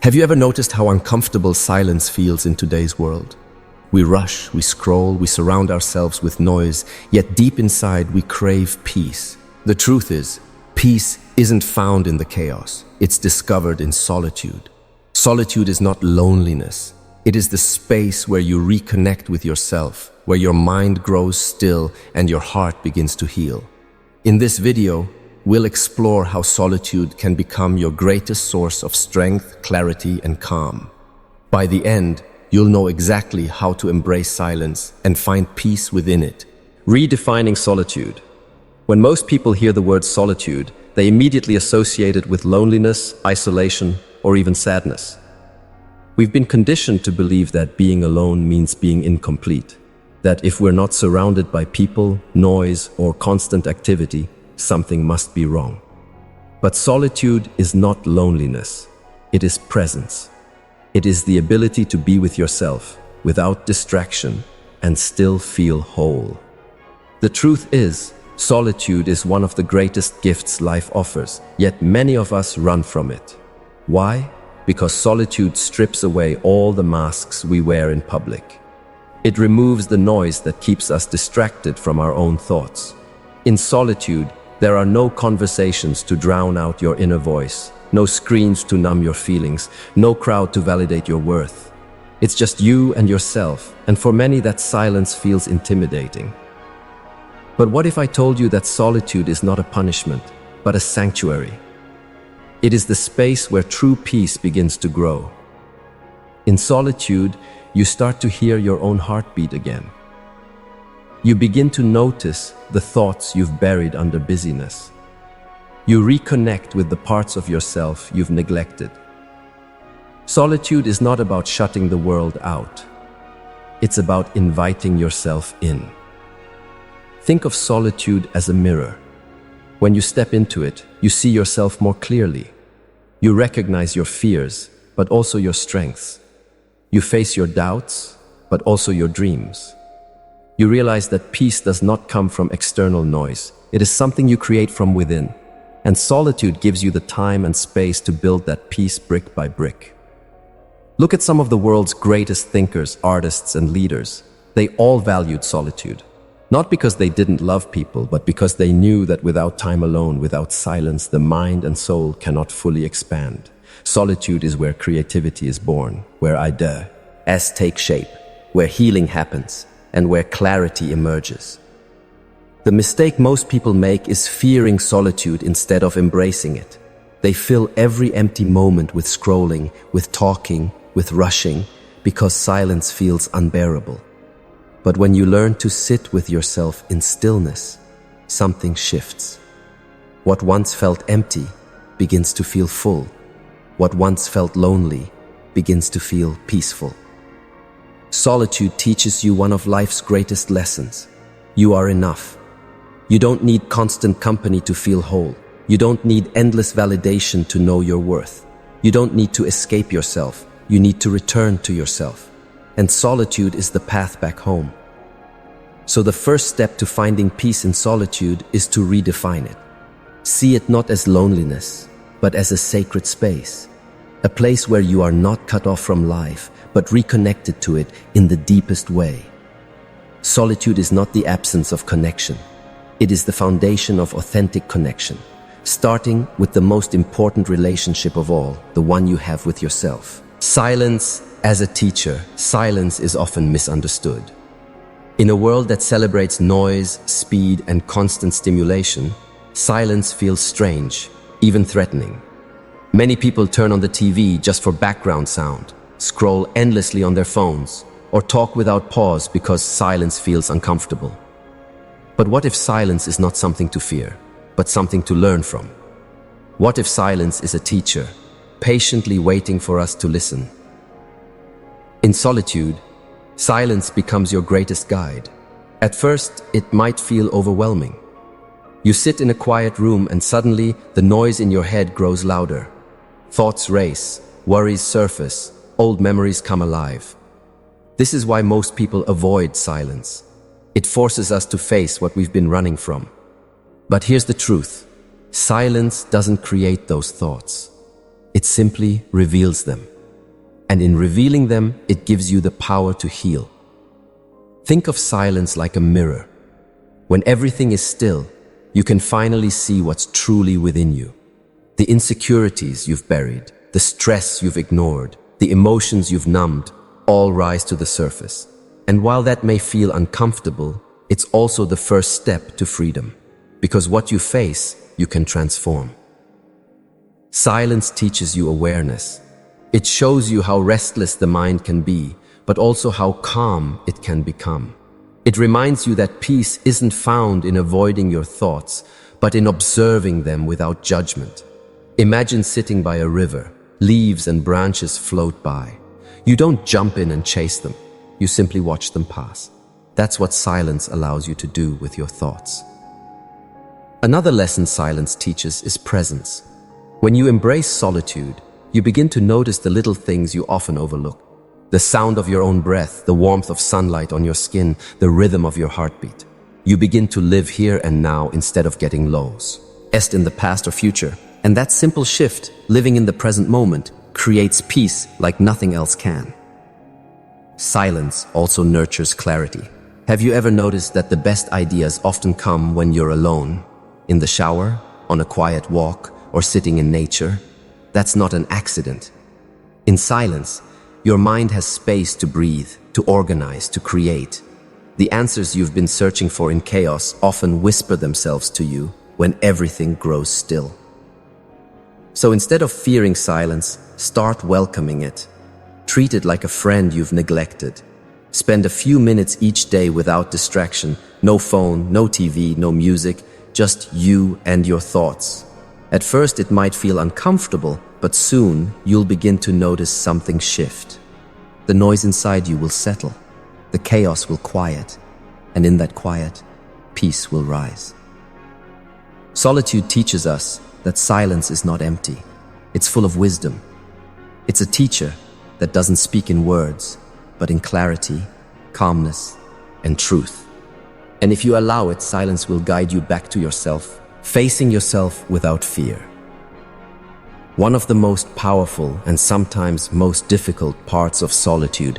Have you ever noticed how uncomfortable silence feels in today's world? We rush, we scroll, we surround ourselves with noise, yet deep inside we crave peace. The truth is, peace isn't found in the chaos. It's discovered in solitude. Solitude is not loneliness. It is the space where you reconnect with yourself, where your mind grows still and your heart begins to heal. In this video, we'll explore how solitude can become your greatest source of strength, clarity, and calm. By the end, you'll know exactly how to embrace silence and find peace within it. Redefining solitude. When most people hear the word solitude, they immediately associate it with loneliness, isolation, or even sadness. We've been conditioned to believe that being alone means being incomplete, that if we're not surrounded by people, noise, or constant activity, something must be wrong. But solitude is not loneliness. It is presence. It is the ability to be with yourself without distraction and still feel whole. The truth is, solitude is one of the greatest gifts life offers, yet many of us run from it. Why? Because solitude strips away all the masks we wear in public. It removes the noise that keeps us distracted from our own thoughts. In solitude, there are no conversations to drown out your inner voice, no screens to numb your feelings, no crowd to validate your worth. It's just you and yourself, and for many that silence feels intimidating. But what if I told you that solitude is not a punishment, but a sanctuary? It is the space where true peace begins to grow. In solitude, you start to hear your own heartbeat again. You begin to notice the thoughts you've buried under busyness. You reconnect with the parts of yourself you've neglected. Solitude is not about shutting the world out. It's about inviting yourself in. Think of solitude as a mirror. When you step into it, you see yourself more clearly. You recognize your fears, but also your strengths. You face your doubts, but also your dreams. You realize that peace does not come from external noise. It is something you create from within. And solitude gives you the time and space to build that peace brick by brick. Look at some of the world's greatest thinkers, artists, and leaders. They all valued solitude. Not because they didn't love people, but because they knew that without time alone, without silence, the mind and soul cannot fully expand. Solitude is where creativity is born, where ideas take shape, where healing happens, and where clarity emerges. The mistake most people make is fearing solitude instead of embracing it. They fill every empty moment with scrolling, with talking, with rushing, because silence feels unbearable. But when you learn to sit with yourself in stillness, something shifts. What once felt empty begins to feel full. What once felt lonely begins to feel peaceful. Solitude teaches you one of life's greatest lessons. You are enough. You don't need constant company to feel whole. You don't need endless validation to know your worth. You don't need to escape yourself. You need to return to yourself. And solitude is the path back home. So the first step to finding peace in solitude is to redefine it. See it not as loneliness, but as a sacred space. A place where you are not cut off from life, but reconnected to it in the deepest way. Solitude is not the absence of connection. It is the foundation of authentic connection, starting with the most important relationship of all, the one you have with yourself. Silence as a teacher. Silence is often misunderstood. In a world that celebrates noise, speed, and constant stimulation, silence feels strange, even threatening. Many people turn on the TV just for background sound, scroll endlessly on their phones, or talk without pause because silence feels uncomfortable. But what if silence is not something to fear, but something to learn from? What if silence is a teacher, patiently waiting for us to listen? In solitude, silence becomes your greatest guide. At first, it might feel overwhelming. You sit in a quiet room and suddenly the noise in your head grows louder. Thoughts race, worries surface, old memories come alive. This is why most people avoid silence. It forces us to face what we've been running from. But here's the truth. Silence doesn't create those thoughts. It simply reveals them. And in revealing them, it gives you the power to heal. Think of silence like a mirror. When everything is still, you can finally see what's truly within you. The insecurities you've buried, the stress you've ignored, the emotions you've numbed, all rise to the surface. And while that may feel uncomfortable, it's also the first step to freedom. Because what you face, you can transform. Silence teaches you awareness. It shows you how restless the mind can be, but also how calm it can become. It reminds you that peace isn't found in avoiding your thoughts, but in observing them without judgment. Imagine sitting by a river. Leaves and branches float by. You don't jump in and chase them. You simply watch them pass. That's what silence allows you to do with your thoughts. Another lesson silence teaches is presence. When you embrace solitude, you begin to notice the little things you often overlook. The sound of your own breath, the warmth of sunlight on your skin, the rhythm of your heartbeat. You begin to live here and now instead of getting lost in the past or future. And that simple shift, living in the present moment, creates peace like nothing else can. Silence also nurtures clarity. Have you ever noticed that the best ideas often come when you're alone? In the shower, on a quiet walk, or sitting in nature? That's not an accident. In silence, your mind has space to breathe, to organize, to create. The answers you've been searching for in chaos often whisper themselves to you when everything grows still. So instead of fearing silence, start welcoming it. Treat it like a friend you've neglected. Spend a few minutes each day without distraction. No phone, no TV, no music, just you and your thoughts. At first it might feel uncomfortable, but soon you'll begin to notice something shift. The noise inside you will settle. The chaos will quiet. And in that quiet, peace will rise. Solitude teaches us that silence is not empty. It's full of wisdom. It's a teacher that doesn't speak in words, but in clarity, calmness, and truth. And if you allow it, silence will guide you back to yourself, facing yourself without fear. One of the most powerful and sometimes most difficult parts of solitude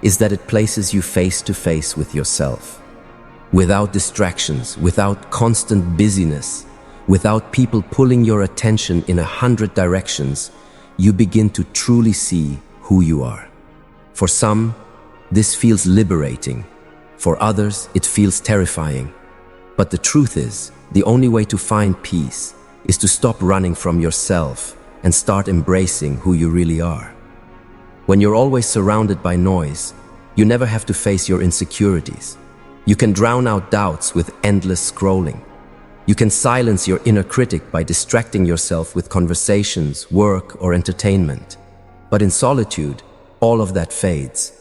is that it places you face to face with yourself. Without distractions, without constant busyness, without people pulling your attention in 100 directions, you begin to truly see who you are. For some, this feels liberating. For others, it feels terrifying. But the truth is, the only way to find peace is to stop running from yourself and start embracing who you really are. When you're always surrounded by noise, you never have to face your insecurities. You can drown out doubts with endless scrolling. You can silence your inner critic by distracting yourself with conversations, work, or entertainment. But in solitude, all of that fades.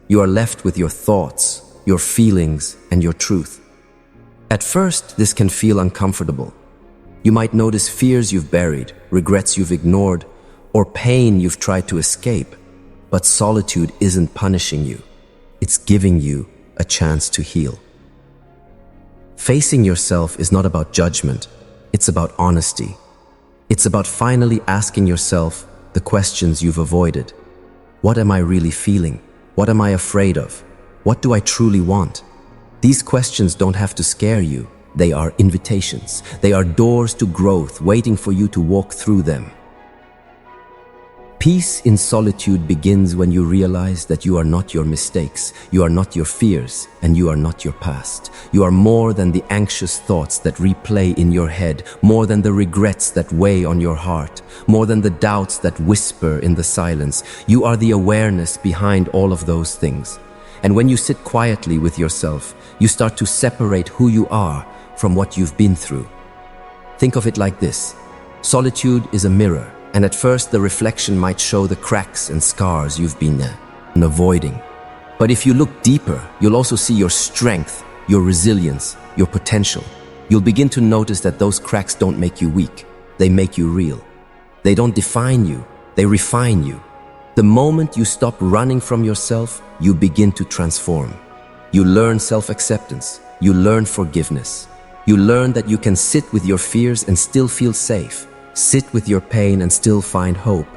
You are left with your thoughts, your feelings, and your truth. At first, this can feel uncomfortable. You might notice fears you've buried, regrets you've ignored, or pain you've tried to escape. But solitude isn't punishing you. It's giving you a chance to heal. Facing yourself is not about judgment. It's about honesty. It's about finally asking yourself the questions you've avoided. What am I really feeling? What am I afraid of? What do I truly want? These questions don't have to scare you. They are invitations. They are doors to growth waiting for you to walk through them. Peace in solitude begins when you realize that you are not your mistakes, you are not your fears, and you are not your past. You are more than the anxious thoughts that replay in your head, more than the regrets that weigh on your heart, more than the doubts that whisper in the silence. You are the awareness behind all of those things. And when you sit quietly with yourself, you start to separate who you are from what you've been through. Think of it like this. Solitude is a mirror. And at first, the reflection might show the cracks and scars you've been avoiding. But if you look deeper, you'll also see your strength, your resilience, your potential. You'll begin to notice that those cracks don't make you weak. They make you real. They don't define you. They refine you. The moment you stop running from yourself, you begin to transform. You learn self-acceptance. You learn forgiveness. You learn that you can sit with your fears and still feel safe. Sit with your pain and still find hope.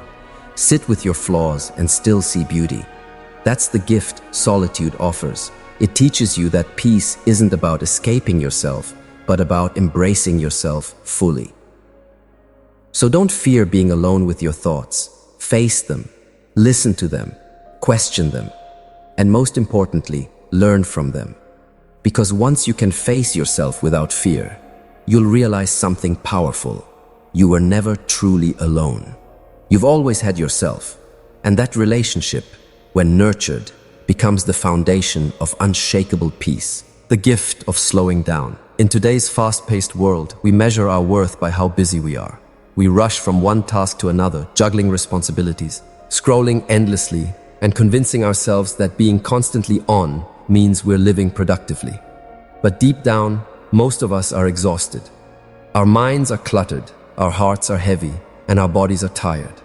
Sit with your flaws and still see beauty. That's the gift solitude offers. It teaches you that peace isn't about escaping yourself, but about embracing yourself fully. So don't fear being alone with your thoughts. Face them, listen to them, question them, and most importantly, learn from them. Because once you can face yourself without fear, you'll realize something powerful. You were never truly alone. You've always had yourself, and that relationship, when nurtured, becomes the foundation of unshakable peace, the gift of slowing down. In today's fast-paced world, we measure our worth by how busy we are. We rush from one task to another, juggling responsibilities, scrolling endlessly, and convincing ourselves that being constantly on means we're living productively. But deep down, most of us are exhausted. Our minds are cluttered, our hearts are heavy, and our bodies are tired.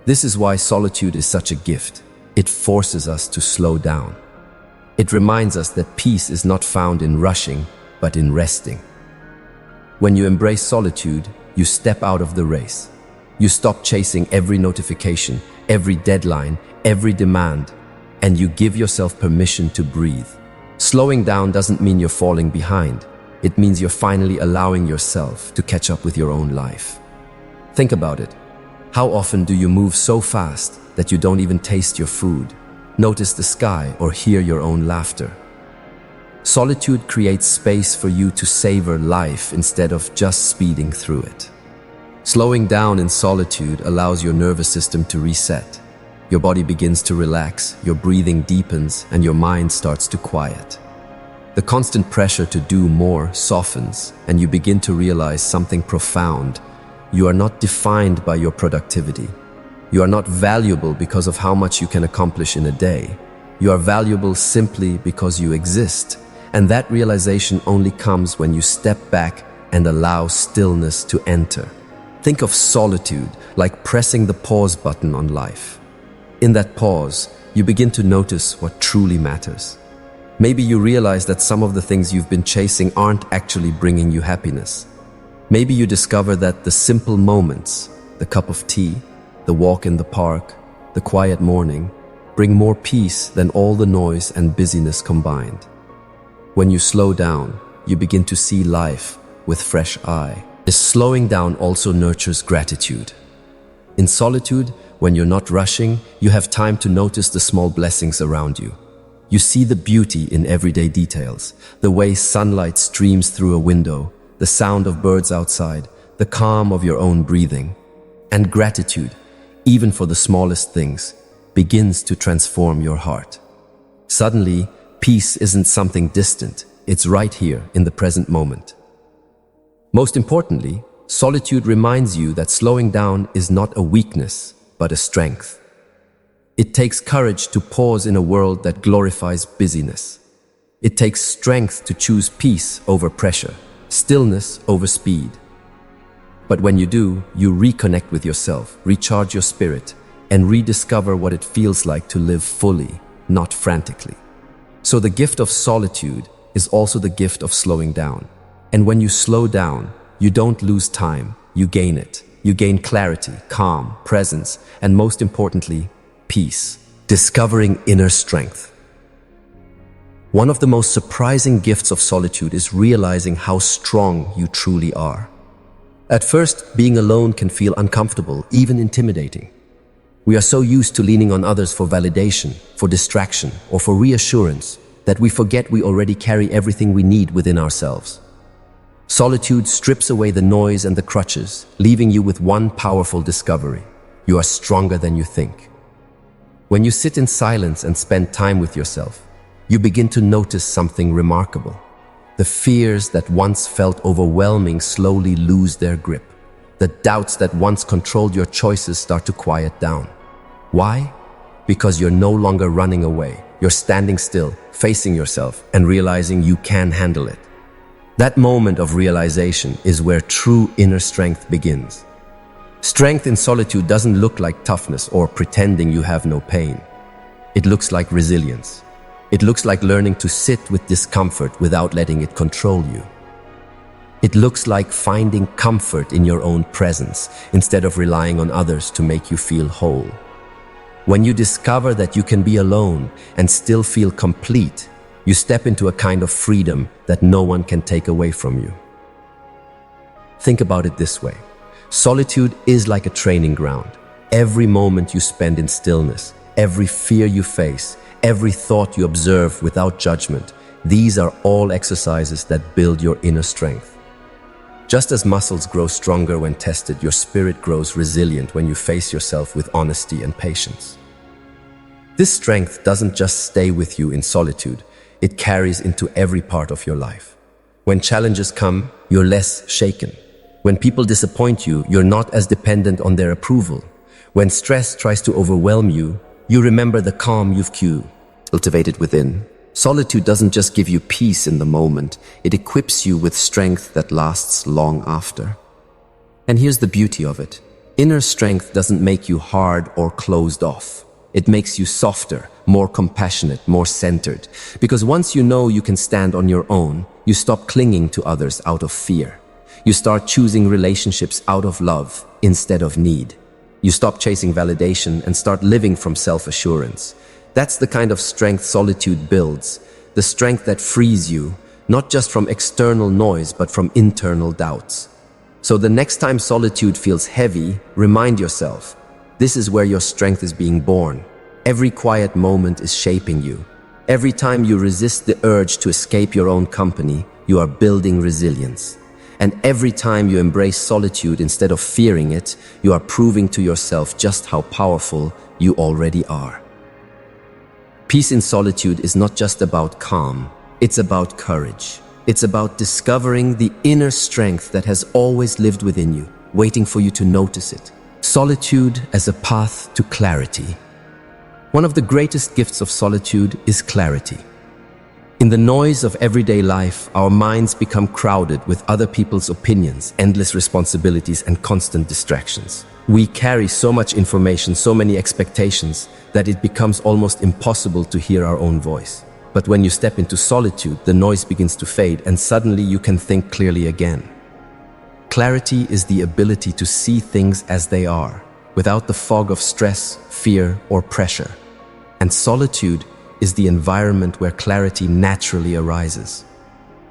This is why solitude is such a gift. It forces us to slow down. It reminds us that peace is not found in rushing, but in resting. When you embrace solitude, you step out of the race. You stop chasing every notification, every deadline, every demand, and you give yourself permission to breathe. Slowing down doesn't mean you're falling behind. It means you're finally allowing yourself to catch up with your own life. Think about it. How often do you move so fast that you don't even taste your food, notice the sky, or hear your own laughter? Solitude creates space for you to savor life instead of just speeding through it. Slowing down in solitude allows your nervous system to reset. Your body begins to relax, your breathing deepens, and your mind starts to quiet. The constant pressure to do more softens, and you begin to realize something profound. You are not defined by your productivity. You are not valuable because of how much you can accomplish in a day. You are valuable simply because you exist. And that realization only comes when you step back and allow stillness to enter. Think of solitude like pressing the pause button on life. In that pause, you begin to notice what truly matters. Maybe you realize that some of the things you've been chasing aren't actually bringing you happiness. Maybe you discover that the simple moments, the cup of tea, the walk in the park, the quiet morning, bring more peace than all the noise and busyness combined. When you slow down, you begin to see life with fresh eye. This slowing down also nurtures gratitude. In solitude, when you're not rushing, you have time to notice the small blessings around you. You see the beauty in everyday details, the way sunlight streams through a window, the sound of birds outside, the calm of your own breathing. And gratitude, even for the smallest things, begins to transform your heart. Suddenly, peace isn't something distant, it's right here in the present moment. Most importantly, solitude reminds you that slowing down is not a weakness, but a strength. It takes courage to pause in a world that glorifies busyness. It takes strength to choose peace over pressure, stillness over speed. But when you do, you reconnect with yourself, recharge your spirit, and rediscover what it feels like to live fully, not frantically. So the gift of solitude is also the gift of slowing down. And when you slow down, you don't lose time, you gain it. You gain clarity, calm, presence, and most importantly, peace. Discovering inner strength. One of the most surprising gifts of solitude is realizing how strong you truly are. At first, being alone can feel uncomfortable, even intimidating. We are so used to leaning on others for validation, for distraction, or for reassurance that we forget we already carry everything we need within ourselves. Solitude strips away the noise and the crutches, leaving you with one powerful discovery. You are stronger than you think. When you sit in silence and spend time with yourself, you begin to notice something remarkable. The fears that once felt overwhelming slowly lose their grip. The doubts that once controlled your choices start to quiet down. Why? Because you're no longer running away. You're standing still, facing yourself, and realizing you can handle it. That moment of realization is where true inner strength begins. Strength in solitude doesn't look like toughness or pretending you have no pain. It looks like resilience. It looks like learning to sit with discomfort without letting it control you. It looks like finding comfort in your own presence instead of relying on others to make you feel whole. When you discover that you can be alone and still feel complete, you step into a kind of freedom that no one can take away from you. Think about it this way. Solitude is like a training ground. Every moment you spend in stillness, every fear you face, every thought you observe without judgment, these are all exercises that build your inner strength. Just as muscles grow stronger when tested, your spirit grows resilient when you face yourself with honesty and patience. This strength doesn't just stay with you in solitude, it carries into every part of your life. When challenges come, you're less shaken. When people disappoint you, you're not as dependent on their approval. When stress tries to overwhelm you, you remember the calm you've cultivated within. Solitude doesn't just give you peace in the moment, it equips you with strength that lasts long after. And here's the beauty of it. Inner strength doesn't make you hard or closed off. It makes you softer, more compassionate, more centered. Because once you know you can stand on your own, you stop clinging to others out of fear. You start choosing relationships out of love instead of need. You stop chasing validation and start living from self-assurance. That's the kind of strength solitude builds, the strength that frees you, not just from external noise, but from internal doubts. So the next time solitude feels heavy, remind yourself, this is where your strength is being born. Every quiet moment is shaping you. Every time you resist the urge to escape your own company, you are building resilience. And every time you embrace solitude instead of fearing it, you are proving to yourself just how powerful you already are. Peace in solitude is not just about calm, it's about courage. It's about discovering the inner strength that has always lived within you, waiting for you to notice it. Solitude as a path to clarity. One of the greatest gifts of solitude is clarity. In the noise of everyday life, our minds become crowded with other people's opinions, endless responsibilities, and constant distractions. We carry so much information, so many expectations, that it becomes almost impossible to hear our own voice. But when you step into solitude, the noise begins to fade, and suddenly you can think clearly again. Clarity is the ability to see things as they are, without the fog of stress, fear, or pressure. And solitude is the environment where clarity naturally arises.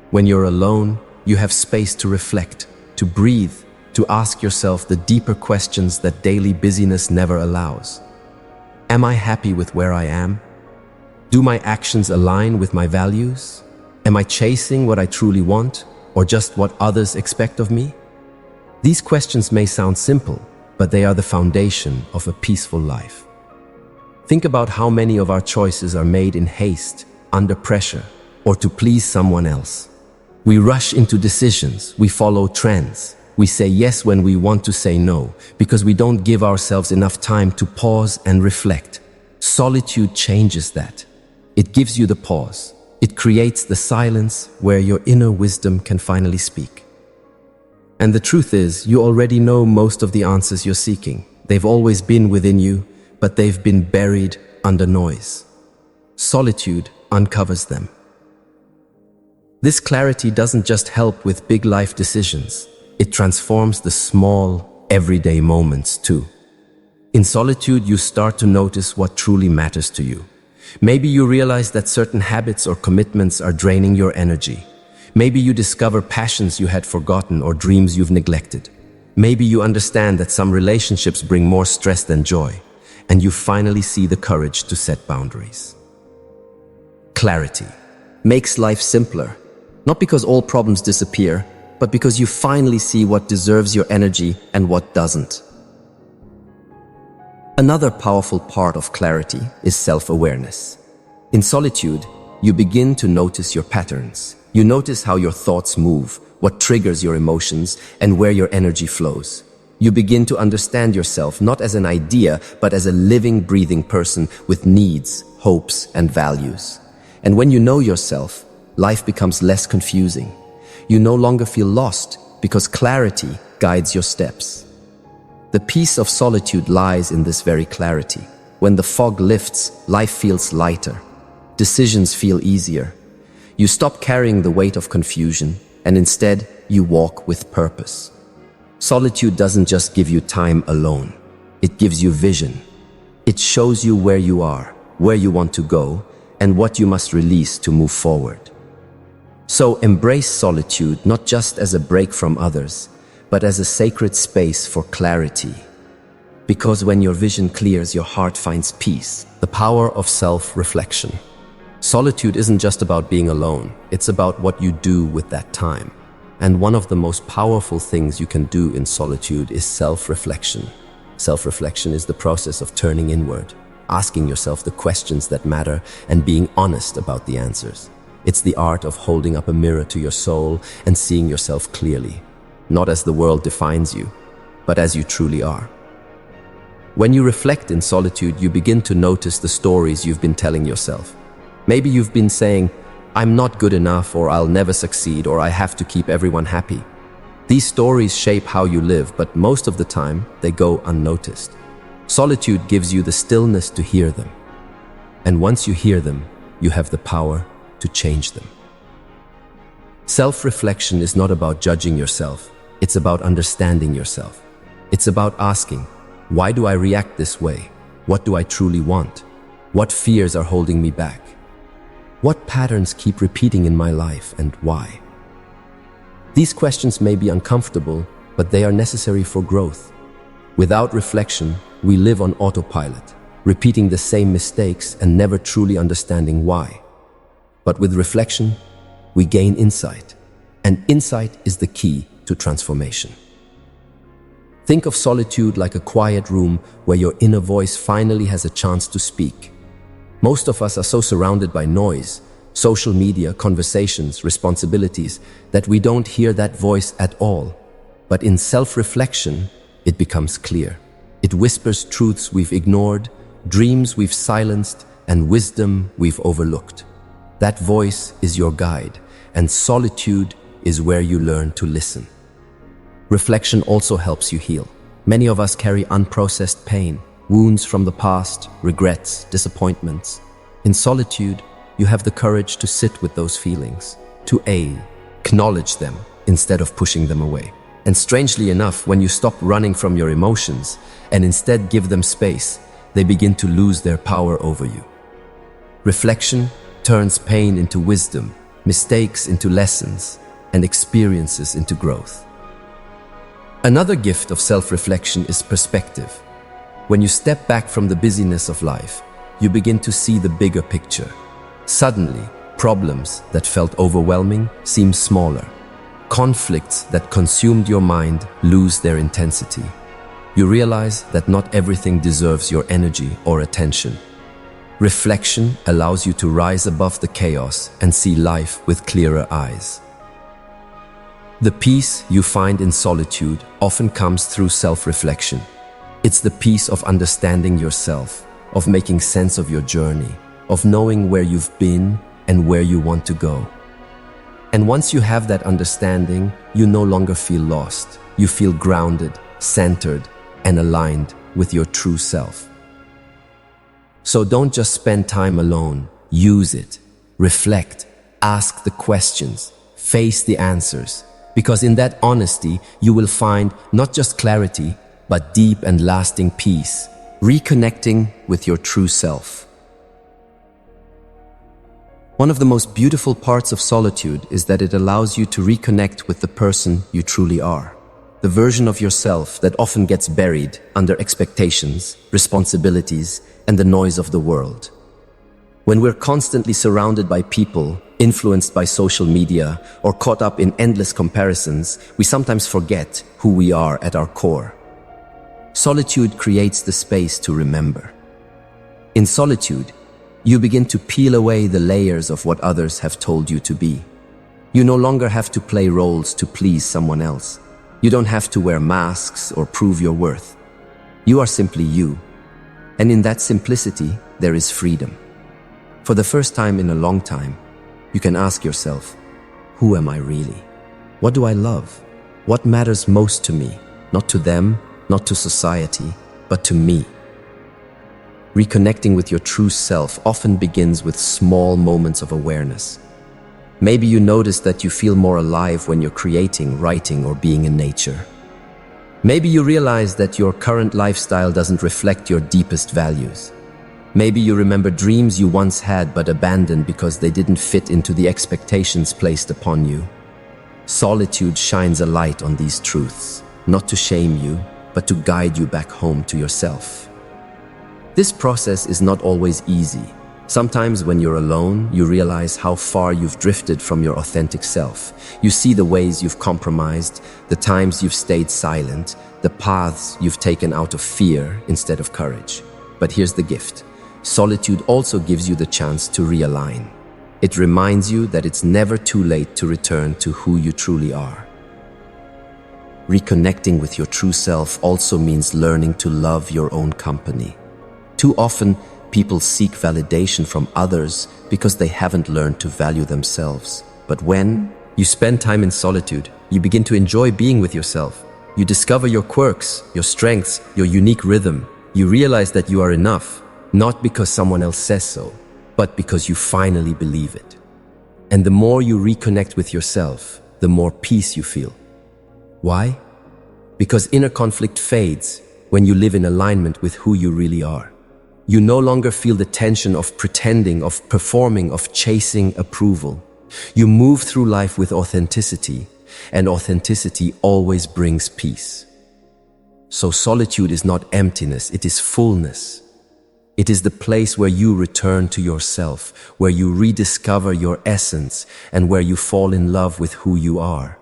When you're alone, you have space to reflect, to breathe, to ask yourself the deeper questions that daily busyness never allows. Am I happy with where I am? Do my actions align with my values? Am I chasing what I truly want, or just what others expect of me? These questions may sound simple, but they are the foundation of a peaceful life. Think about how many of our choices are made in haste, under pressure, or to please someone else. We rush into decisions, we follow trends, we say yes when we want to say no, because we don't give ourselves enough time to pause and reflect. Solitude changes that. It gives you the pause. It creates the silence where your inner wisdom can finally speak. And the truth is, you already know most of the answers you're seeking. They've always been within you, but they've been buried under noise. Solitude uncovers them. This clarity doesn't just help with big life decisions. It transforms the small, everyday moments too. In solitude, you start to notice what truly matters to you. Maybe you realize that certain habits or commitments are draining your energy. Maybe you discover passions you had forgotten or dreams you've neglected. Maybe you understand that some relationships bring more stress than joy, and you finally see the courage to set boundaries. Clarity makes life simpler, not because all problems disappear, but because you finally see what deserves your energy and what doesn't. Another powerful part of clarity is self-awareness. In solitude, you begin to notice your patterns. You notice how your thoughts move, what triggers your emotions, and where your energy flows. You begin to understand yourself not as an idea, but as a living, breathing person with needs, hopes, and values. And when you know yourself, life becomes less confusing. You no longer feel lost because clarity guides your steps. The peace of solitude lies in this very clarity. When the fog lifts, life feels lighter. Decisions feel easier. You stop carrying the weight of confusion and instead you walk with purpose. Solitude doesn't just give you time alone. It gives you vision. It shows you where you are, where you want to go, and what you must release to move forward. So embrace solitude not just as a break from others, but as a sacred space for clarity. Because when your vision clears, your heart finds peace. The power of self-reflection. Solitude isn't just about being alone, it's about what you do with that time. And one of the most powerful things you can do in solitude is self-reflection. Self-reflection is the process of turning inward, asking yourself the questions that matter, and being honest about the answers. It's the art of holding up a mirror to your soul and seeing yourself clearly, not as the world defines you, but as you truly are. When you reflect in solitude, you begin to notice the stories you've been telling yourself. Maybe you've been saying, "I'm not good enough," or "I'll never succeed," or "I have to keep everyone happy." These stories shape how you live, but most of the time, they go unnoticed. Solitude gives you the stillness to hear them. And once you hear them, you have the power to change them. Self-reflection is not about judging yourself. It's about understanding yourself. It's about asking, why do I react this way? What do I truly want? What fears are holding me back? What patterns keep repeating in my life, and why? These questions may be uncomfortable, but they are necessary for growth. Without reflection, we live on autopilot, repeating the same mistakes and never truly understanding why. But with reflection, we gain insight, and insight is the key to transformation. Think of solitude like a quiet room where your inner voice finally has a chance to speak. Most of us are so surrounded by noise, social media, conversations, responsibilities, that we don't hear that voice at all. But in self-reflection, it becomes clear. It whispers truths we've ignored, dreams we've silenced, and wisdom we've overlooked. That voice is your guide, and solitude is where you learn to listen. Reflection also helps you heal. Many of us carry unprocessed pain, wounds from the past, regrets, disappointments. In solitude, you have the courage to sit with those feelings, to acknowledge them instead of pushing them away. And strangely enough, when you stop running from your emotions and instead give them space, they begin to lose their power over you. Reflection turns pain into wisdom, mistakes into lessons, and experiences into growth. Another gift of self-reflection is perspective. When you step back from the busyness of life, you begin to see the bigger picture. Suddenly, problems that felt overwhelming seem smaller. Conflicts that consumed your mind lose their intensity. You realize that not everything deserves your energy or attention. Reflection allows you to rise above the chaos and see life with clearer eyes. The peace you find in solitude often comes through self-reflection. It's the peace of understanding yourself, of making sense of your journey, of knowing where you've been and where you want to go. And once you have that understanding, you no longer feel lost. You feel grounded, centered, and aligned with your true self. So don't just spend time alone. Use it. Reflect. Ask the questions. Face the answers. Because in that honesty, you will find not just clarity, but deep and lasting peace, reconnecting with your true self. One of the most beautiful parts of solitude is that it allows you to reconnect with the person you truly are. The version of yourself that often gets buried under expectations, responsibilities, and the noise of the world. When we're constantly surrounded by people, influenced by social media, or caught up in endless comparisons, we sometimes forget who we are at our core. Solitude creates the space to remember. In solitude, you begin to peel away the layers of what others have told you to be. You no longer have to play roles to please someone else. You don't have to wear masks or prove your worth. You are simply you. And in that simplicity, there is freedom. For the first time in a long time, you can ask yourself, who am I really? What do I love? What matters most to me? Not to them, not to society, but to me. Reconnecting with your true self often begins with small moments of awareness. Maybe you notice that you feel more alive when you're creating, writing, or being in nature. Maybe you realize that your current lifestyle doesn't reflect your deepest values. Maybe you remember dreams you once had but abandoned because they didn't fit into the expectations placed upon you. Solitude shines a light on these truths, not to shame you, but to guide you back home to yourself. This process is not always easy. Sometimes when you're alone, you realize how far you've drifted from your authentic self. You see the ways you've compromised, the times you've stayed silent, the paths you've taken out of fear instead of courage. But here's the gift. Solitude also gives you the chance to realign. It reminds you that it's never too late to return to who you truly are. Reconnecting with your true self also means learning to love your own company. Too often, people seek validation from others because they haven't learned to value themselves. But when you spend time in solitude, you begin to enjoy being with yourself. You discover your quirks, your strengths, your unique rhythm. You realize that you are enough, not because someone else says so, but because you finally believe it. And the more you reconnect with yourself, the more peace you feel. Why? Because inner conflict fades when you live in alignment with who you really are. You no longer feel the tension of pretending, of performing, of chasing approval. You move through life with authenticity, and authenticity always brings peace. So solitude is not emptiness, it is fullness. It is the place where you return to yourself, where you rediscover your essence, and where you fall in love with who you are.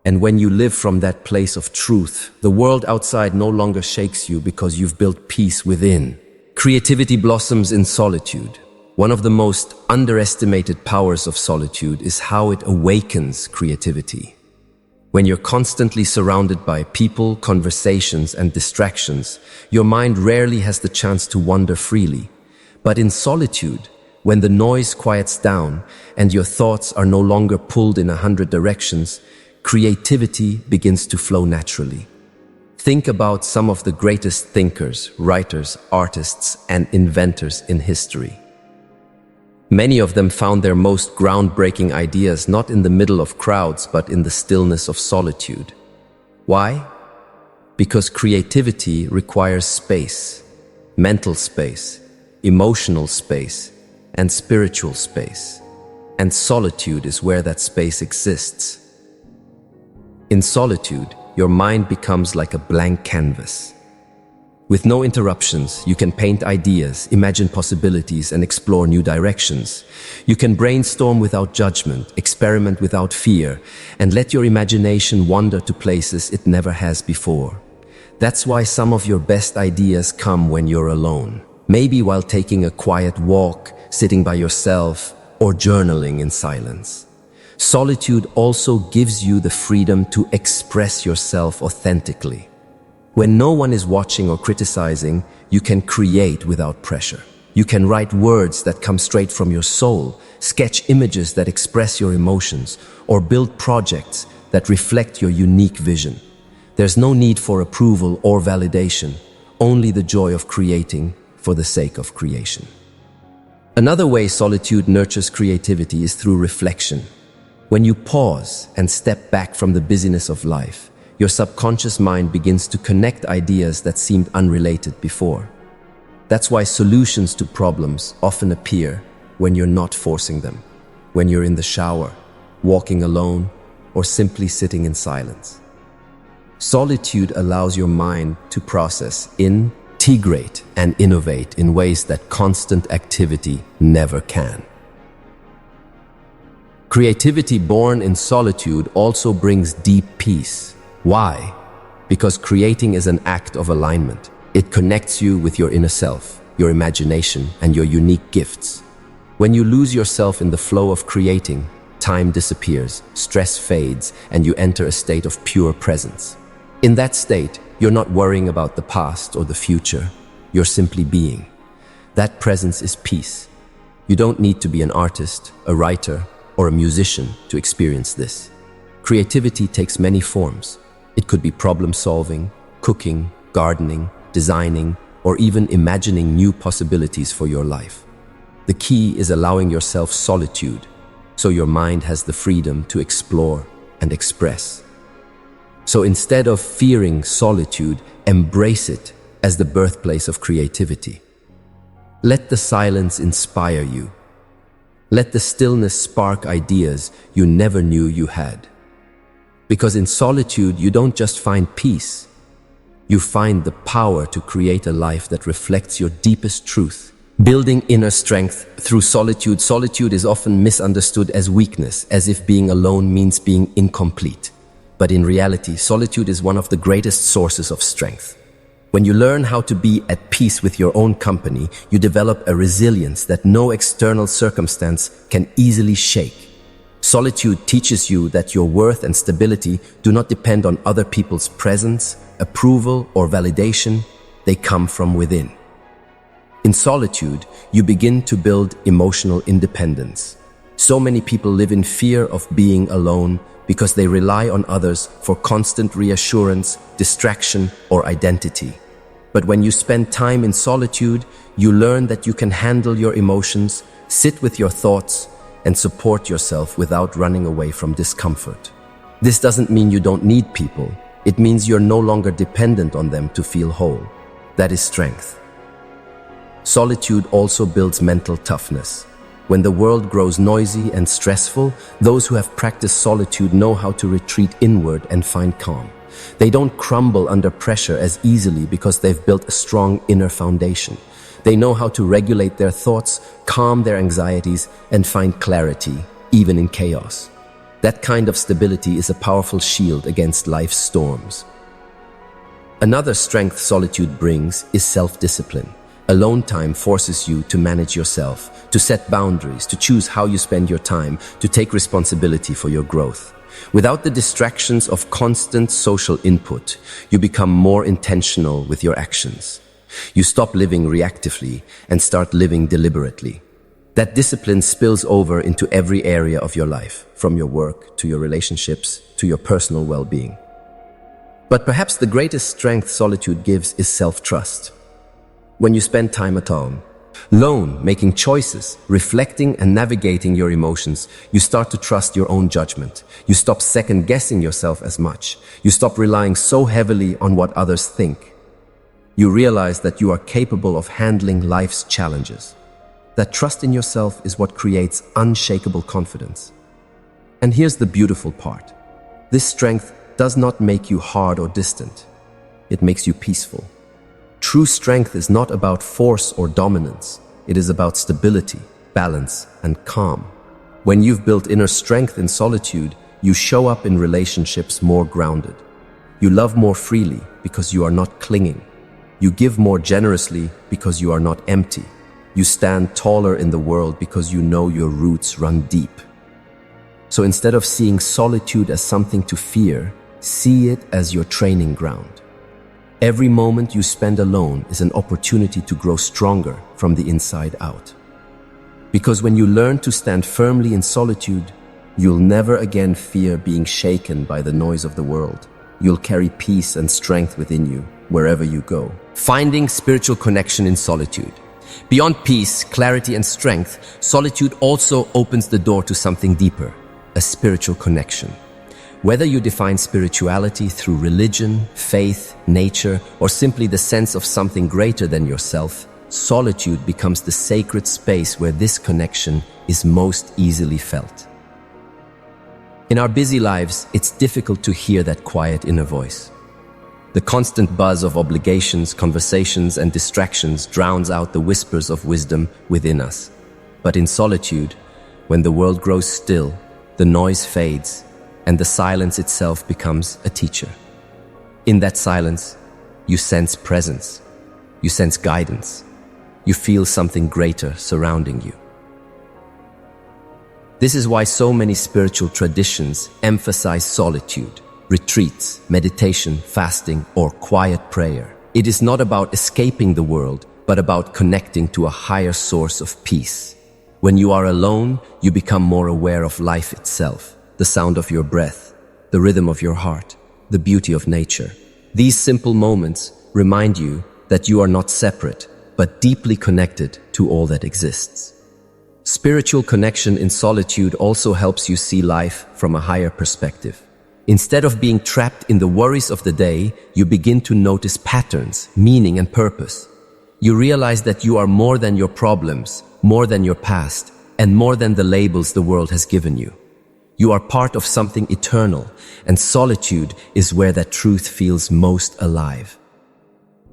And when you live from that place of truth, the world outside no longer shakes you because you've built peace within. Creativity blossoms in solitude. One of the most underestimated powers of solitude is how it awakens creativity. When you're constantly surrounded by people, conversations, and distractions, your mind rarely has the chance to wander freely. But in solitude, when the noise quiets down and your thoughts are no longer pulled in 100 directions, creativity begins to flow naturally. Think about some of the greatest thinkers, writers, artists, and inventors in history. Many of them found their most groundbreaking ideas not in the middle of crowds, but in the stillness of solitude. Why? Because creativity requires space, mental space, emotional space, and spiritual space. And solitude is where that space exists. In solitude, your mind becomes like a blank canvas. With no interruptions, you can paint ideas, imagine possibilities, and explore new directions. You can brainstorm without judgment, experiment without fear, and let your imagination wander to places it never has before. That's why some of your best ideas come when you're alone. Maybe while taking a quiet walk, sitting by yourself, or journaling in silence. Solitude also gives you the freedom to express yourself authentically. When no one is watching or criticizing, you can create without pressure. You can write words that come straight from your soul, sketch images that express your emotions, or build projects that reflect your unique vision. There's no need for approval or validation, only the joy of creating for the sake of creation. Another way solitude nurtures creativity is through reflection. When you pause and step back from the busyness of life, your subconscious mind begins to connect ideas that seemed unrelated before. That's why solutions to problems often appear when you're not forcing them, when you're in the shower, walking alone, or simply sitting in silence. Solitude allows your mind to process, integrate, and innovate in ways that constant activity never can. Creativity born in solitude also brings deep peace. Why? Because creating is an act of alignment. It connects you with your inner self, your imagination, and your unique gifts. When you lose yourself in the flow of creating, time disappears, stress fades, and you enter a state of pure presence. In that state, you're not worrying about the past or the future. You're simply being. That presence is peace. You don't need to be an artist, a writer, or a musician to experience this. Creativity takes many forms. It could be problem solving, cooking, gardening, designing, or even imagining new possibilities for your life. The key is allowing yourself solitude so your mind has the freedom to explore and express. So instead of fearing solitude, embrace it as the birthplace of creativity. Let the silence inspire you. Let the stillness spark ideas you never knew you had. Because in solitude, you don't just find peace, you find the power to create a life that reflects your deepest truth. Building inner strength through solitude. Solitude is often misunderstood as weakness, as if being alone means being incomplete. But in reality, solitude is one of the greatest sources of strength. When you learn how to be at peace with your own company, you develop a resilience that no external circumstance can easily shake. Solitude teaches you that your worth and stability do not depend on other people's presence, approval, or validation. They come from within. In solitude, you begin to build emotional independence. So many people live in fear of being alone because they rely on others for constant reassurance, distraction, or identity. But when you spend time in solitude, you learn that you can handle your emotions, sit with your thoughts, and support yourself without running away from discomfort. This doesn't mean you don't need people. It means you're no longer dependent on them to feel whole. That is strength. Solitude also builds mental toughness. When the world grows noisy and stressful, those who have practiced solitude know how to retreat inward and find calm. They don't crumble under pressure as easily because they've built a strong inner foundation. They know how to regulate their thoughts, calm their anxieties, and find clarity, even in chaos. That kind of stability is a powerful shield against life's storms. Another strength solitude brings is self-discipline. Alone time forces you to manage yourself, to set boundaries, to choose how you spend your time, to take responsibility for your growth. Without the distractions of constant social input, you become more intentional with your actions. You stop living reactively and start living deliberately. That discipline spills over into every area of your life, from your work to your relationships to your personal well-being. But perhaps the greatest strength solitude gives is self-trust. When you spend time alone, making choices, reflecting and navigating your emotions, you start to trust your own judgment. You stop second-guessing yourself as much. You stop relying so heavily on what others think. You realize that you are capable of handling life's challenges. That trust in yourself is what creates unshakable confidence. And here's the beautiful part. This strength does not make you hard or distant. It makes you peaceful. True strength is not about force or dominance. It is about stability, balance, and calm. When you've built inner strength in solitude, you show up in relationships more grounded. You love more freely because you are not clinging. You give more generously because you are not empty. You stand taller in the world because you know your roots run deep. So instead of seeing solitude as something to fear, see it as your training ground. Every moment you spend alone is an opportunity to grow stronger from the inside out. Because when you learn to stand firmly in solitude, you'll never again fear being shaken by the noise of the world. You'll carry peace and strength within you wherever you go. Finding spiritual connection in solitude. Beyond peace, clarity, and strength, solitude also opens the door to something deeper, a spiritual connection. Whether you define spirituality through religion, faith, nature, or simply the sense of something greater than yourself, solitude becomes the sacred space where this connection is most easily felt. In our busy lives, it's difficult to hear that quiet inner voice. The constant buzz of obligations, conversations, and distractions drowns out the whispers of wisdom within us. But in solitude, when the world grows still, the noise fades, and the silence itself becomes a teacher. In that silence, you sense presence, you sense guidance, you feel something greater surrounding you. This is why so many spiritual traditions emphasize solitude, retreats, meditation, fasting, or quiet prayer. It is not about escaping the world, but about connecting to a higher source of peace. When you are alone, you become more aware of life itself. The sound of your breath, the rhythm of your heart, the beauty of nature. These simple moments remind you that you are not separate, but deeply connected to all that exists. Spiritual connection in solitude also helps you see life from a higher perspective. Instead of being trapped in the worries of the day, you begin to notice patterns, meaning, and purpose. You realize that you are more than your problems, more than your past, and more than the labels the world has given you. You are part of something eternal, and solitude is where that truth feels most alive.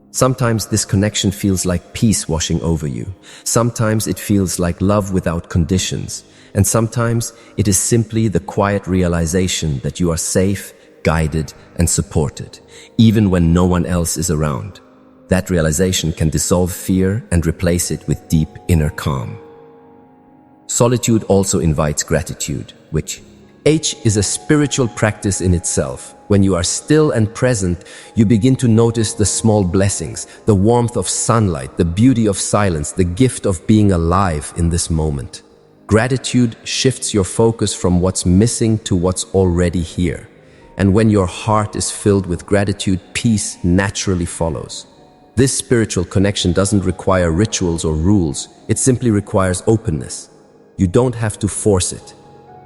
Sometimes this connection feels like peace washing over you. Sometimes it feels like love without conditions. And sometimes it is simply the quiet realization that you are safe, guided, and supported, even when no one else is around. That realization can dissolve fear and replace it with deep inner calm. Solitude also invites gratitude, which is a spiritual practice in itself. When you are still and present, you begin to notice the small blessings, the warmth of sunlight, the beauty of silence, the gift of being alive in this moment. Gratitude shifts your focus from what's missing to what's already here. And when your heart is filled with gratitude, peace naturally follows. This spiritual connection doesn't require rituals or rules. It simply requires openness. You don't have to force it.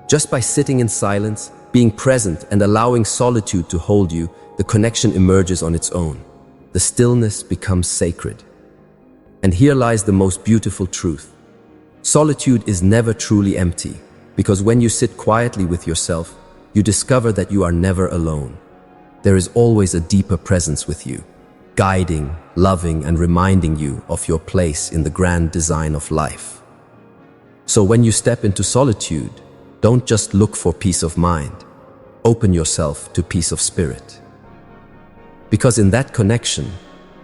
Just by sitting in silence, being present, and allowing solitude to hold you, the connection emerges on its own. The stillness becomes sacred. And here lies the most beautiful truth. Solitude is never truly empty, because when you sit quietly with yourself, you discover that you are never alone. There is always a deeper presence with you, guiding, loving, and reminding you of your place in the grand design of life. So when you step into solitude, don't just look for peace of mind. Open yourself to peace of spirit. Because in that connection,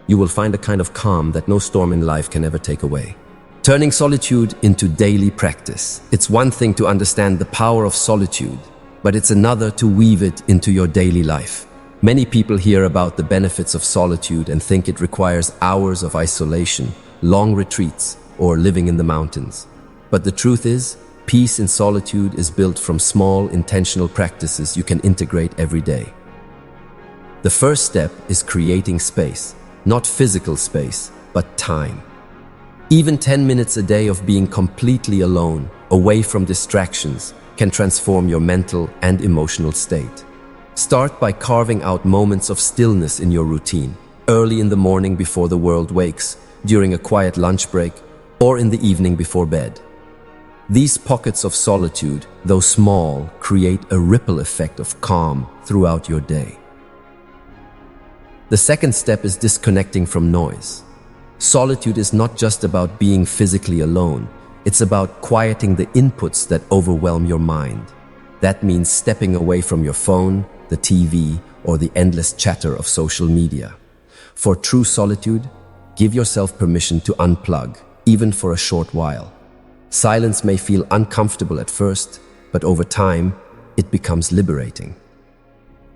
you will find a kind of calm that no storm in life can ever take away. Turning solitude into daily practice. It's one thing to understand the power of solitude, but it's another to weave it into your daily life. Many people hear about the benefits of solitude and think it requires hours of isolation, long retreats, or living in the mountains. But the truth is, peace in solitude is built from small, intentional practices you can integrate every day. The first step is creating space, not physical space, but time. Even 10 minutes a day of being completely alone, away from distractions, can transform your mental and emotional state. Start by carving out moments of stillness in your routine, early in the morning before the world wakes, during a quiet lunch break, or in the evening before bed. These pockets of solitude, though small, create a ripple effect of calm throughout your day. The second step is disconnecting from noise. Solitude is not just about being physically alone. It's about quieting the inputs that overwhelm your mind. That means stepping away from your phone, the TV, or the endless chatter of social media. For true solitude, give yourself permission to unplug, even for a short while. Silence may feel uncomfortable at first, but over time, it becomes liberating.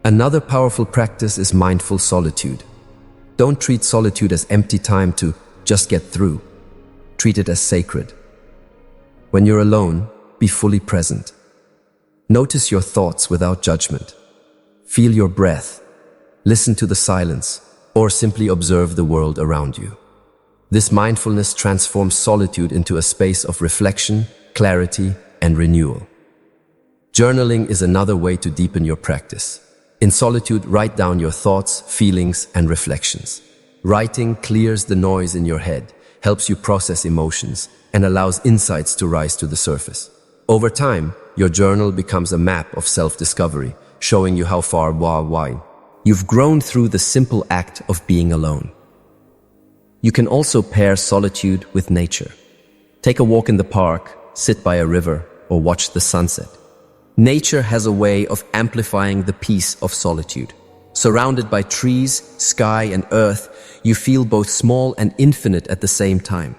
Another powerful practice is mindful solitude. Don't treat solitude as empty time to just get through. Treat it as sacred. When you're alone, be fully present. Notice your thoughts without judgment. Feel your breath. Listen to the silence, or simply observe the world around you. This mindfulness transforms solitude into a space of reflection, clarity, and renewal. Journaling is another way to deepen your practice. In solitude, write down your thoughts, feelings, and reflections. Writing clears the noise in your head, helps you process emotions, and allows insights to rise to the surface. Over time, your journal becomes a map of self-discovery, showing you how far you've grown through the simple act of being alone. You can also pair solitude with nature. Take a walk in the park, sit by a river, or watch the sunset. Nature has a way of amplifying the peace of solitude. Surrounded by trees, sky, and earth, you feel both small and infinite at the same time.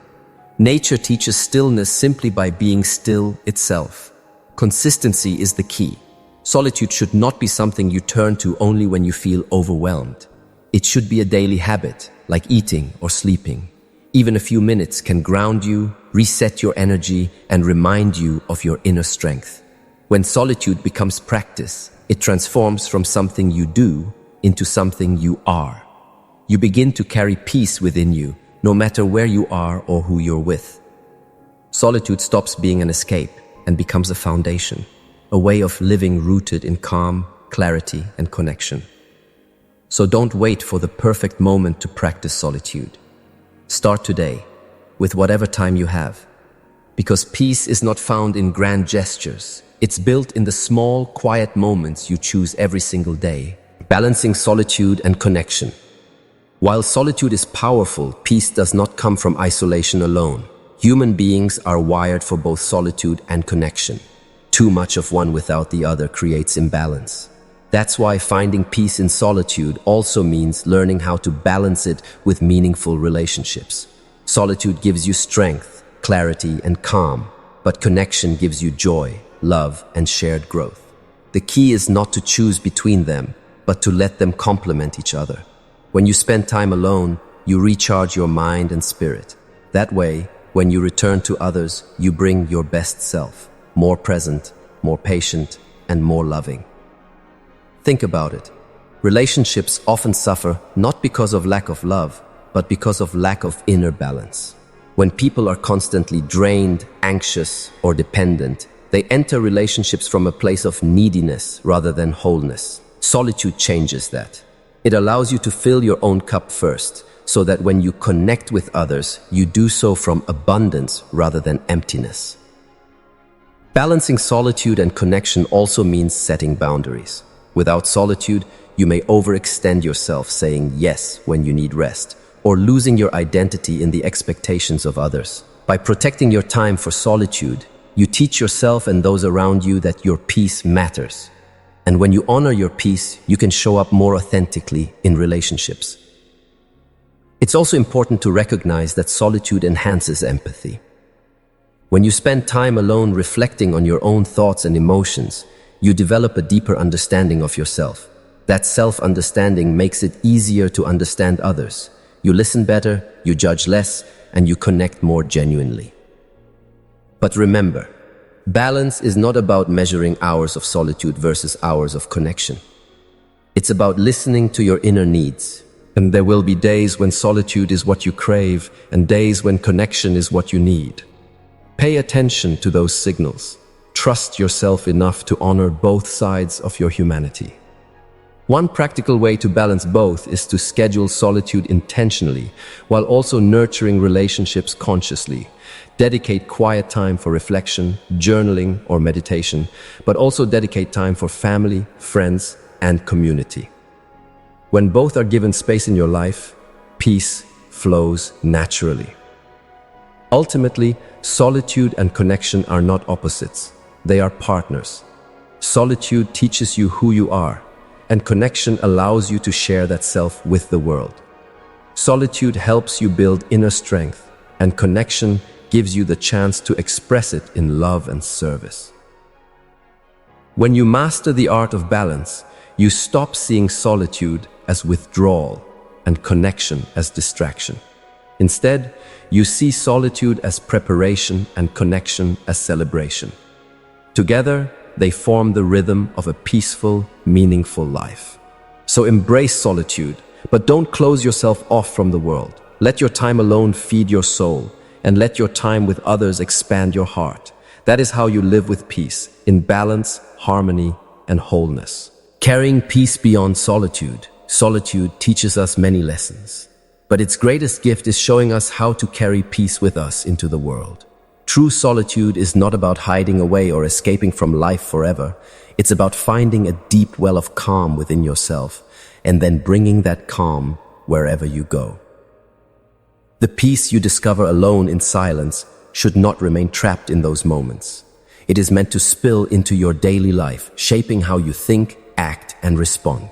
Nature teaches stillness simply by being still itself. Consistency is the key. Solitude should not be something you turn to only when you feel overwhelmed. It should be a daily habit, like eating or sleeping. Even a few minutes can ground you, reset your energy, and remind you of your inner strength. When solitude becomes practice, it transforms from something you do into something you are. You begin to carry peace within you, no matter where you are or who you're with. Solitude stops being an escape and becomes a foundation, a way of living rooted in calm, clarity, and connection. So don't wait for the perfect moment to practice solitude. Start today, with whatever time you have. Because peace is not found in grand gestures. It's built in the small, quiet moments you choose every single day, balancing solitude and connection. While solitude is powerful, peace does not come from isolation alone. Human beings are wired for both solitude and connection. Too much of one without the other creates imbalance. That's why finding peace in solitude also means learning how to balance it with meaningful relationships. Solitude gives you strength, clarity, and calm, but connection gives you joy, love, and shared growth. The key is not to choose between them, but to let them complement each other. When you spend time alone, you recharge your mind and spirit. That way, when you return to others, you bring your best self, more present, more patient, and more loving. Think about it. Relationships often suffer not because of lack of love, but because of lack of inner balance. When people are constantly drained, anxious, or dependent, they enter relationships from a place of neediness rather than wholeness. Solitude changes that. It allows you to fill your own cup first, so that when you connect with others, you do so from abundance rather than emptiness. Balancing solitude and connection also means setting boundaries. Without solitude, you may overextend yourself saying yes when you need rest, or losing your identity in the expectations of others. By protecting your time for solitude, you teach yourself and those around you that your peace matters. And when you honor your peace, you can show up more authentically in relationships. It's also important to recognize that solitude enhances empathy. When you spend time alone reflecting on your own thoughts and emotions, you develop a deeper understanding of yourself. That self-understanding makes it easier to understand others. You listen better, you judge less, and you connect more genuinely. But remember, balance is not about measuring hours of solitude versus hours of connection. It's about listening to your inner needs. And there will be days when solitude is what you crave and days when connection is what you need. Pay attention to those signals. Trust yourself enough to honor both sides of your humanity. One practical way to balance both is to schedule solitude intentionally while also nurturing relationships consciously. Dedicate quiet time for reflection, journaling, or meditation, but also dedicate time for family, friends, and community. When both are given space in your life, peace flows naturally. Ultimately, solitude and connection are not opposites. They are partners. Solitude teaches you who you are, and connection allows you to share that self with the world. Solitude helps you build inner strength, and connection gives you the chance to express it in love and service. When you master the art of balance, you stop seeing solitude as withdrawal and connection as distraction. Instead, you see solitude as preparation and connection as celebration. Together, they form the rhythm of a peaceful, meaningful life. So embrace solitude, but don't close yourself off from the world. Let your time alone feed your soul, and let your time with others expand your heart. That is how you live with peace, in balance, harmony, and wholeness. Carrying peace beyond solitude. Solitude teaches us many lessons, but its greatest gift is showing us how to carry peace with us into the world. True solitude is not about hiding away or escaping from life forever. It's about finding a deep well of calm within yourself and then bringing that calm wherever you go. The peace you discover alone in silence should not remain trapped in those moments. It is meant to spill into your daily life, shaping how you think, act, and respond.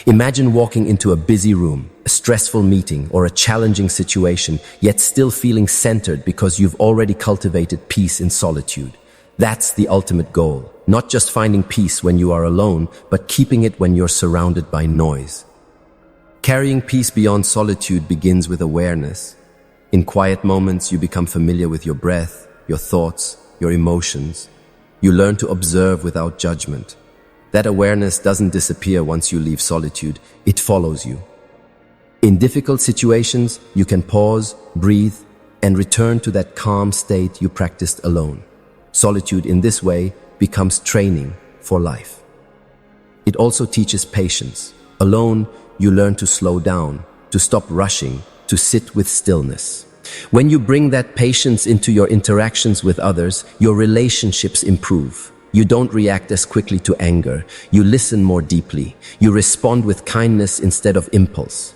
Imagine walking into a busy room, a stressful meeting, or a challenging situation, yet still feeling centered because you've already cultivated peace in solitude. That's the ultimate goal. Not just finding peace when you are alone, but keeping it when you're surrounded by noise. Carrying peace beyond solitude begins with awareness. In quiet moments, you become familiar with your breath, your thoughts, your emotions. You learn to observe without judgment. That awareness doesn't disappear once you leave solitude, it follows you. In difficult situations, you can pause, breathe, and return to that calm state you practiced alone. Solitude in this way becomes training for life. It also teaches patience. Alone, you learn to slow down, to stop rushing, to sit with stillness. When you bring that patience into your interactions with others, your relationships improve. You don't react as quickly to anger. You listen more deeply. You respond with kindness instead of impulse.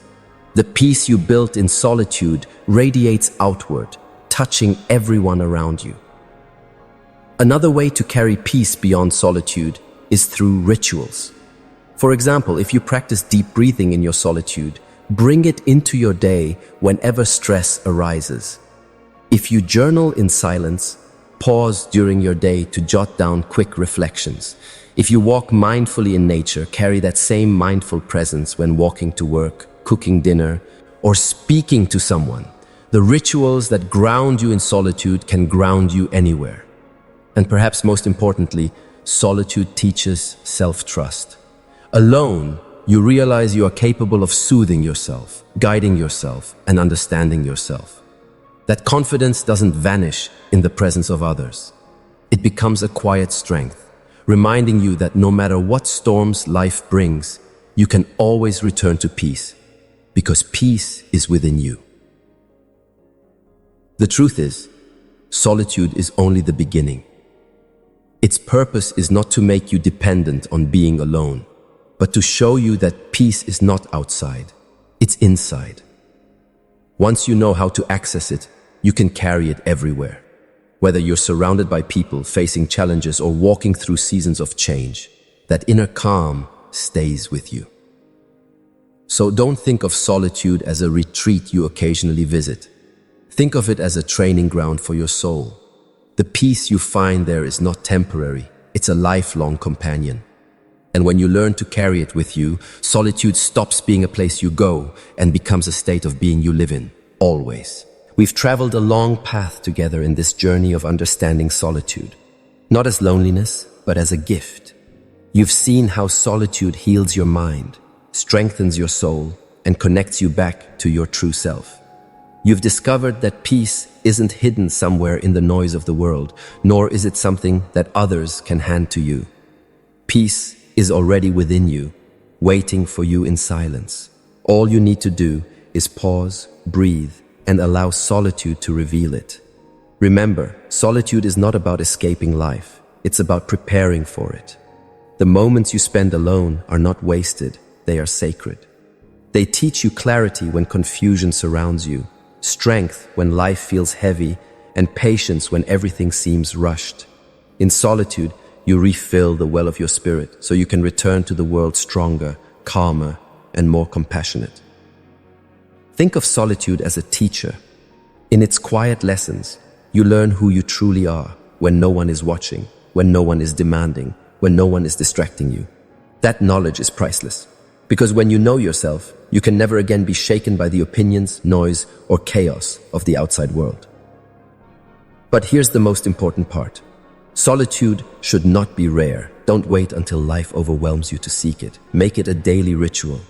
The peace you built in solitude radiates outward, touching everyone around you. Another way to carry peace beyond solitude is through rituals. For example, if you practice deep breathing in your solitude, bring it into your day whenever stress arises. If you journal in silence, pause during your day to jot down quick reflections. If you walk mindfully in nature, carry that same mindful presence when walking to work, cooking dinner, or speaking to someone. The rituals that ground you in solitude can ground you anywhere. And perhaps most importantly, solitude teaches self-trust. Alone, you realize you are capable of soothing yourself, guiding yourself, and understanding yourself. That confidence doesn't vanish in the presence of others. It becomes a quiet strength, reminding you that no matter what storms life brings, you can always return to peace, because peace is within you. The truth is, solitude is only the beginning. Its purpose is not to make you dependent on being alone, but to show you that peace is not outside, it's inside. Once you know how to access it, you can carry it everywhere. Whether you're surrounded by people facing challenges or walking through seasons of change, that inner calm stays with you. So don't think of solitude as a retreat you occasionally visit. Think of it as a training ground for your soul. The peace you find there is not temporary, it's a lifelong companion. And when you learn to carry it with you, solitude stops being a place you go and becomes a state of being you live in, always. We've traveled a long path together in this journey of understanding solitude, not as loneliness, but as a gift. You've seen how solitude heals your mind, strengthens your soul, and connects you back to your true self. You've discovered that peace isn't hidden somewhere in the noise of the world, nor is it something that others can hand to you. Peace is already within you, waiting for you in silence. All you need to do is pause, breathe, and allow solitude to reveal it. Remember, solitude is not about escaping life. It's about preparing for it. The moments you spend alone are not wasted, they are sacred. They teach you clarity when confusion surrounds you, strength when life feels heavy, and patience when everything seems rushed. In solitude, you refill the well of your spirit so you can return to the world stronger, calmer, and more compassionate. Think of solitude as a teacher. In its quiet lessons, you learn who you truly are when no one is watching, when no one is demanding, when no one is distracting you. That knowledge is priceless, because when you know yourself, you can never again be shaken by the opinions, noise, or chaos of the outside world. But here's the most important part. Solitude should not be rare. Don't wait until life overwhelms you to seek it. Make it a daily ritual.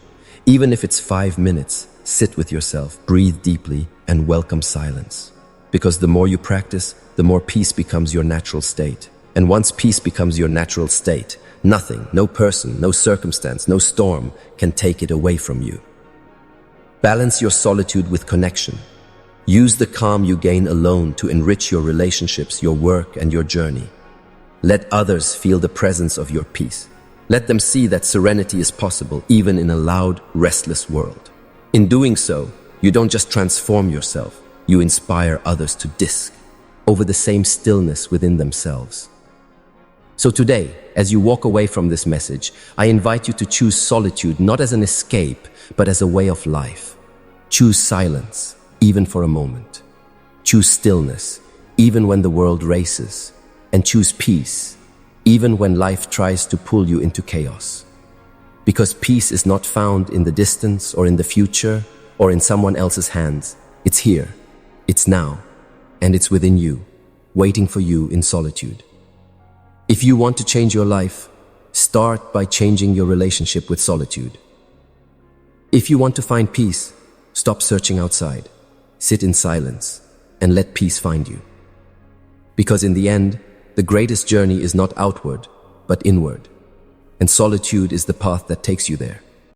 Even if it's 5 minutes, sit with yourself, breathe deeply, and welcome silence. Because the more you practice, the more peace becomes your natural state. And once peace becomes your natural state, nothing, no person, no circumstance, no storm can take it away from you. Balance your solitude with connection. Use the calm you gain alone to enrich your relationships, your work, and your journey. Let others feel the presence of your peace. Let them see that serenity is possible even in a loud, restless world. In doing so, you don't just transform yourself, you inspire others to over the same stillness within themselves. So today, as you walk away from this message, I invite you to choose solitude not as an escape, but as a way of life. Choose silence, even for a moment. Choose stillness, even when the world races. And choose peace, even when life tries to pull you into chaos. Because peace is not found in the distance or in the future or in someone else's hands. It's here, it's now, and it's within you, waiting for you in solitude. If you want to change your life, start by changing your relationship with solitude. If you want to find peace, stop searching outside. Sit in silence. and let peace find you. Because in the end, the greatest journey is not outward, but inward. And solitude is the path that takes you there.